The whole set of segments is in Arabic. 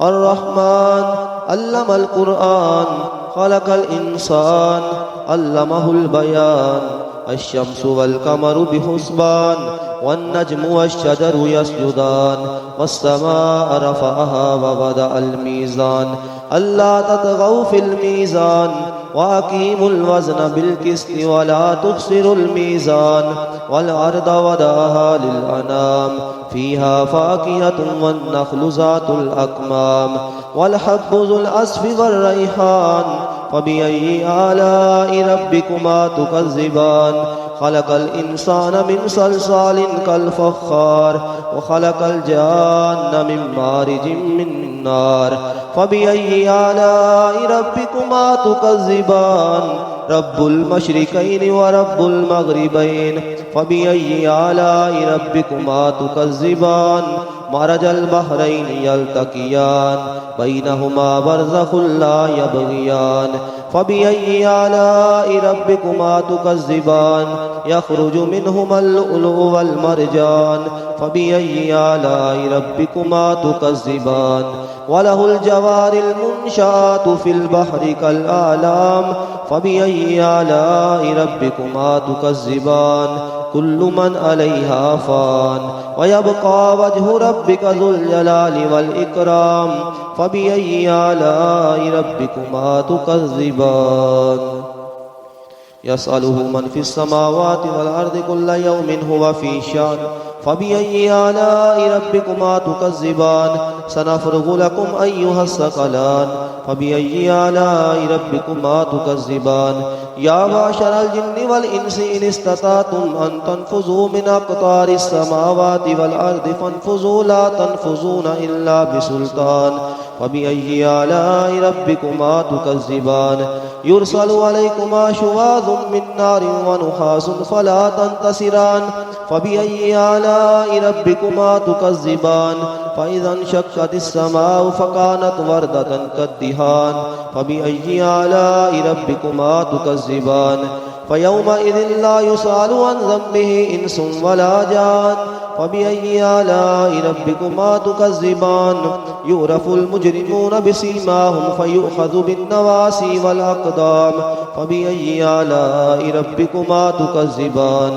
الرحمن علم القرآن خلق الإنسان علمه البيان الشمس والقمر بحسبان والنجم والشجر يسجدان والسماء رفعها ووضع الميزان ألا تطغوا في الميزان وأقيموا الوزن بالقسط ولا تخسروا الميزان والأرض وضعها للأنام فيها فاكهة والنخل ذات الأكمام والحب ذو العصف والريحان فبأي آلاء ربكما تكذبان خلق الإنسان من صلصال كالفخار وخلق الجان من مارج من نار فبأي آلاء ربكما تكذبان رب المشركين ورب المغربين فبأي آلاء ربكما تكذبان مرج البحرين يلتقيان بينهما برزخ لا يبغيان فبأي آلاء ربكما تكذبان يخرج منهما اللؤلؤ والمرجان فبأي آلاء ربكما تكذبان وله الجوار المنشآت في البحر كالأعلام فبأي آلاء ربكما تكذبان كل من عليها فان ويبقى وجه ربك ذو الجلال والإكرام فبأي آلاء ربكما تكذبان يسأله من في السماوات والأرض كل يوم هو في شأن فبأي آلاء ربكما تكذبان سنفرغ لكم أيها الثقلان فبأي آلاء ربكما تكذبان يا معشر الجن والإنس إن استطعتم أن تنفذوا من أقطار السماوات والأرض فانفذوا لا تنفذون إلا بسلطان فبأي آلاء ربكما تكذبان يرسل عليكما شواظ من نار ونحاس فلا تنتصران فبأي آلاء ربكما تكذبان فإذا انشقت السماء فكانت وردة كالدهان فبأي آلاء ربكما تكذبان فيومئذ لا يسأل عن ذنبه إنس ولا جان فبأي آلاء ربكما تكذبان يعرف المجرمون بسيماهم فيؤخذ بالنواسي والأقدام فبأي آلاء ربكما تكذبان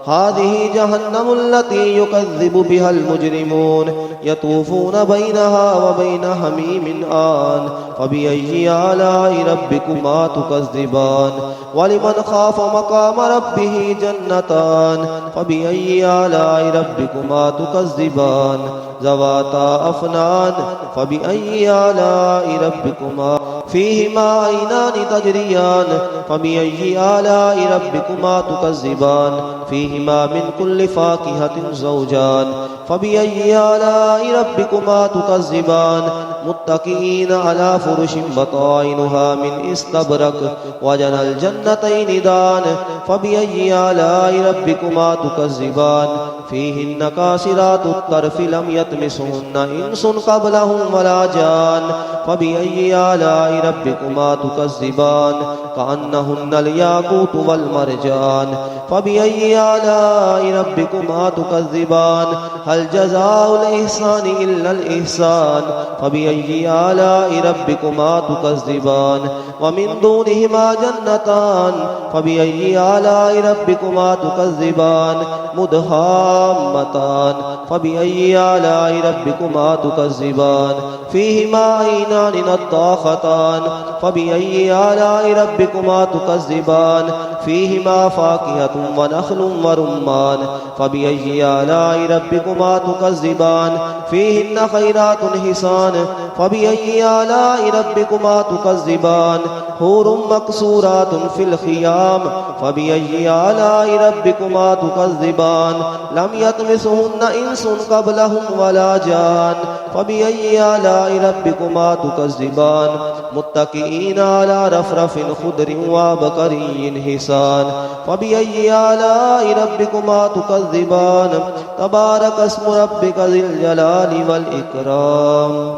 هذه جهنم التي يكذب بها المجرمون يطوفون بينها وبين حميم آن فبأي آلاء ربكما تكذبان ولمن خاف مقام ربه جنتان فبأي آلاء ربكما تكذبان ذواتا أفنان فبأي آلاء ربكما فيهما عينان تجريان فبأي آلاء ربكما تكذبان فيهما من كل فاكهة زوجان فبأي آلاء ربكما تكذبان متكئين على فرش بطائنها من استبرق وجنى الجنتين دان فبأي آلاء ربكما تكذبان فيهن كاسرات الطرف لم يطمسهن إنس قبلهم ولا جان فبأي آلاء ربكما تكذبان كأنهن الياقوت والمرجان فبأي آلاء ربكما تكذبان هل جزاء الإحسان إلا الإحسان فبأي آلاء ربكما تكذبان ومن دونهما جنتان فبأي آلاء ربكما تكذبان مدهامتان فبأي آلاء ربكما تكذبان فيهما عينان نضاختان فبأي آلاء ربكما تكذبان فيهما فاكهة ونخل ورمان فبأي آلاء ربكما تكذبان فيهن خيرات حسان فبأي آلاء ربكما تكذبان حور مقصورات في الخيام فبأي آلاء ربكما تكذبان لم يطمثهن إنس قبلهم ولا جان فبأي آلاء ربكما تكذبان متكئين على رفرف خضر وعبقري حسان فبأي آلاء ربكما تكذبان تبارك اسم ربك ذي الجلال والإكرام.